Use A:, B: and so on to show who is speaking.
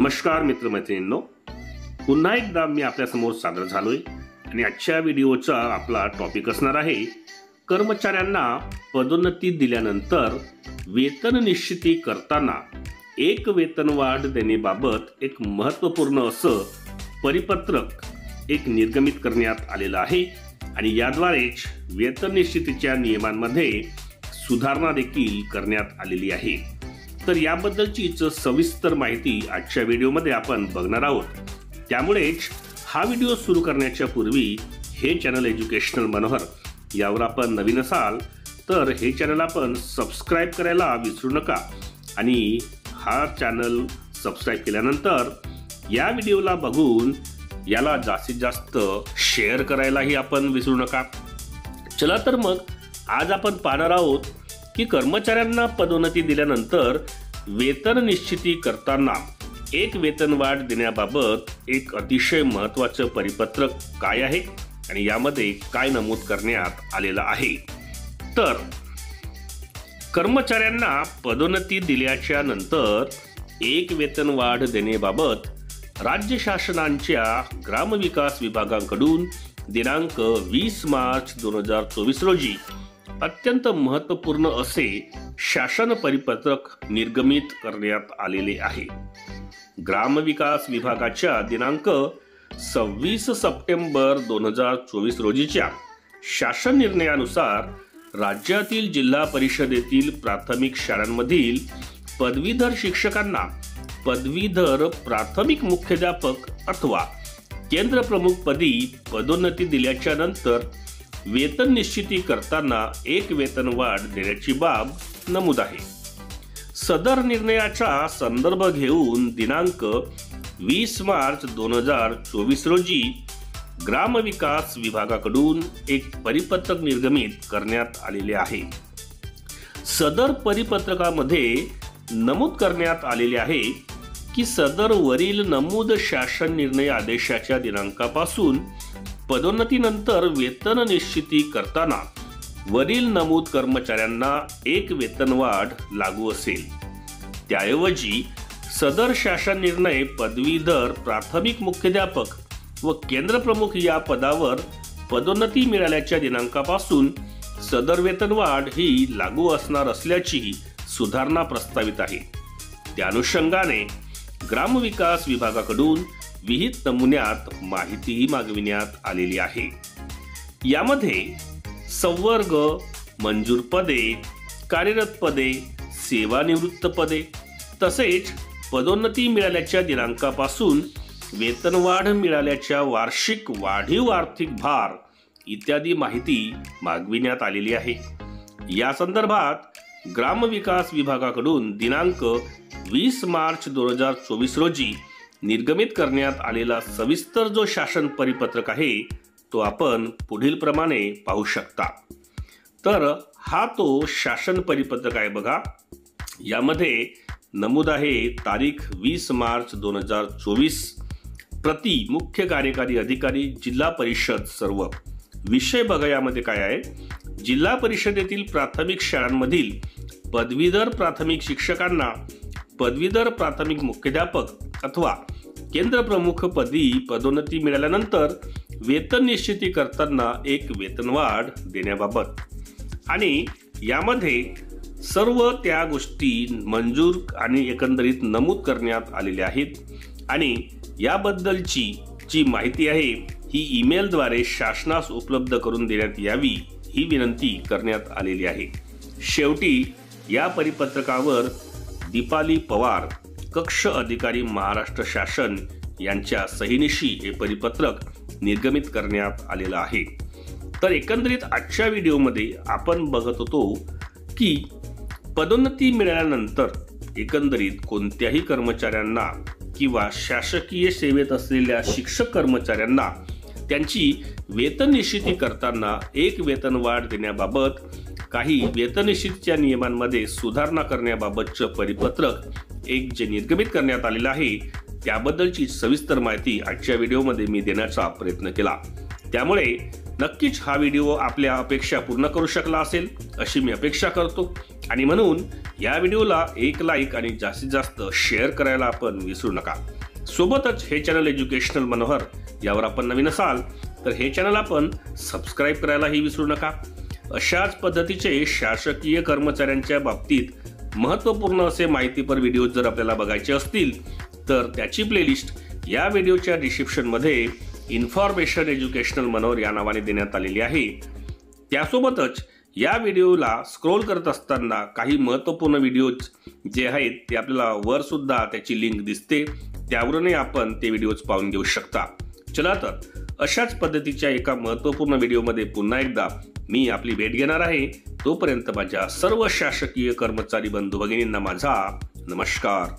A: नमस्कार मित्रमैत्रिणींनो, पुन्हा एकदा मी आपल्यासमोर सादर झालोय आणि आजच्या व्हिडिओचा आपला टॉपिक असणार आहे कर्मचाऱ्यांना पदोन्नती दिल्यानंतर वेतन निश्चिती करताना एक वेतनवाढ देण्याबाबत एक महत्त्वपूर्ण असं परिपत्रक निर्गमित करण्यात आलेलं आहे आणि याद्वारेच वेतन निश्चितीच्या नियमांमध्ये सुधारणा देखील करण्यात आलेली आहे। तर याबद्दलचीच सविस्तर माहिती आजच्या व्हिडिओमध्ये आपण बघणार आहोत। त्यामुळेच हा व्हिडिओ सुरू करण्याच्या पूर्वी हे चॅनल एज्युकेशनल मनोहर यावर आपण नवीन असाल तर हे चॅनल आपण सबस्क्राइब करायला विसरू नका आणि हा चॅनल सबस्क्राइब केल्यानंतर या व्हिडिओला बघून याला जास्तीत जास्त शेअर करायलाही आपण विसरू नका। चला तर मग आज आपण पाहणार आहोत की कर्मचाऱ्यांना पदोन्नती दिल्यानंतर वेतन निश्चिती करताना एक वेतनवाढ देण्याबाबत एक अतिशय महत्त्वाचं परिपत्रक काय आहे आणि यामध्ये काय नमूद करण्यात आलेलं आहे। तर कर्मचाऱ्यांना पदोन्नती दिल्याच्या नंतर एक वेतनवाढ देण्याबाबत राज्य शासनाच्या ग्रामविकास विभागाकडून दिनांक 20 मार्च 2024 रोजी अत्यंत महत्त्वपूर्ण असे शासन परिपत्रक निर्गमित करण्यात आलेले आहे। ग्रामविकास विभागाच्या दिनांक 26 सप्टेंबर 2024 रोजीच्या शासन निर्णयानुसार राज्यातील जिल्हा परिषदेतील प्राथमिक शाळांमधील पदवीधर शिक्षकांना पदवीधर प्राथमिक मुख्याध्यापक अथवा केंद्र प्रमुख पदी पदोन्नती दिल्याच्या नंतर वेतन निश्चिती करताना एक वेतनवाढ देण्याची बाब नमूद आहे। सदर निर्णयाचा संदर्भ घेऊन दिनांक 20 मार्च 2024 रोजी ग्रामविकास विभागाकडून एक परिपत्रक निर्गमित करण्यात आलेले आहे। सदर परिपत्रकामध्ये नमूद करण्यात आलेले आहे की सदर वरील नमूद शासन निर्णय आदेशाच्या दिनांकापासून पदोन्नतीनंतर वेतन निश्चिती करताना वरील नमूद कर्मचाऱ्यांना एक वेतनवाढ लागू असेल। त्याऐवजी सदर शासन निर्णय पदवीधर प्राथमिक मुख्याध्यापक व केंद्र प्रमुख या पदावर पदोन्नती मिळाल्याच्या दिनांकापासून सदर वेतनवाढ ही लागू असणार असल्याची सुधारणा प्रस्तावित आहे। त्या अनुषंगाने ग्रामविकास विभागाकडून विहित नमुन्यात माहितीही मागविण्यात आलेली आहे। यामध्ये संवर्ग, मंजूर पदे, कार्यरत पदे, सेवानिवृत्त पदे तसेच पदोन्नती मिळाल्याच्या दिनांकापासून वेतनवाढ मिळाल्याच्या वार्षिक वाढीव आर्थिक भार इत्यादी माहिती मागविण्यात आलेली आहे। या संदर्भात ग्रामविकास विभागाकडून दिनांक 20 मार्च 2024 रोजी निर्गमित करण्यात आलेला सविस्तर जो शासन परिपत्रक आहे तो आपण पुढील प्रमाणे पाहू शकता। तर हा तो शासन परिपत्रक आहे बघा। यामध्ये नमूद आहे तारीख 20 मार्च 2024, प्रति मुख्य कार्यकारी अधिकारी जिल्हा परिषद सर्व। विषय बघा यामध्ये काय आहे, जिल्हा परिषदेतील प्राथमिक शाळांमधील पदवीधर प्राथमिक शिक्षकांना पदवीधर प्राथमिक मुख्याध्यापक अथवा केंद्र प्रमुख पदी पदोन्नती मिळाल्यानंतर वेतन निश्चिती करताना एक वेतनवाढ देण्याबाबत आणि यामध्ये सर्व त्या गोष्टी मंजूर आणि एकंदरीत नमूद करण्यात आलेल्या आहेत आणि याबद्दलची जी माहिती आहे ही ईमेलद्वारे शासनास उपलब्ध करून देण्यात यावी ही विनंती करण्यात आलेली आहे। शेवटी या परिपत्रकावर दीपाली पवार, कक्ष अधिकारी महाराष्ट्र शासन यांच्या सहीनिशी हे परिपत्रक निर्गमित करण्यात आलेलं आहे। तर एकंदरीत आजच्या व्हिडिओमध्ये आपण बघत होतो की पदोन्नती मिळाल्यानंतर एकंदरीत कोणत्याही कर्मचाऱ्यांना किंवा शासकीय सेवेत असलेल्या शिक्षक कर्मचाऱ्यांना त्यांची वेतन निश्चिती करताना एक वेतनवाढ देण्याबाबत काही वेतन निश्चितीच्या नियमांमध्ये सुधारणा करण्याबाबतचं परिपत्रक एक जे निर्गमित करण्यात आलेलं आहे त्याबद्दलची सविस्तर माहिती आजच्या व्हिडिओमध्ये मी देण्याचा प्रयत्न केला। त्यामुळे नक्कीच हा व्हिडिओ आपल्या अपेक्षा पूर्ण करू शकला असेल अशी मी अपेक्षा करतो आणि म्हणून या व्हिडिओला एक लाईक आणि जास्तीत जास्त शेअर करायला आपण विसरू नका। सोबतच हे चॅनल एज्युकेशनल मनोहर यावर आपण नवीन असाल तर हे चॅनल आपण सबस्क्राईब करायलाही विसरू नका। अशाच पद्धतीचे शासकीय कर्मचाऱ्यांच्या बाबतीत महत्त्वपूर्ण असे माहितीपर व्हिडिओ जर आपल्याला बघायचे असतील तर त्याची प्लेलिस्ट या व्हिडिओच्या डिस्क्रिप्शनमध्ये इन्फॉर्मेशन एज्युकेशनल मनोहर या नावाने देण्यात आलेली आहे। त्यासोबतच या व्हिडिओला स्क्रोल करत असताना काही महत्त्वपूर्ण व्हिडिओज जे आहेत ते आपल्याला वर सुद्धा त्याची लिंक दिसते, त्यावरूनही आपण ते व्हिडिओज पाहून घेऊ शकता। चला तर अशाच पद्धतीच्या एका महत्त्वपूर्ण व्हिडिओमध्ये पुन्हा एकदा मी आपली भेट घेणार आहे। तोपर्यंत माझ्या सर्व शासकीय कर्मचारी बंधू भगिनींना माझा नमस्कार।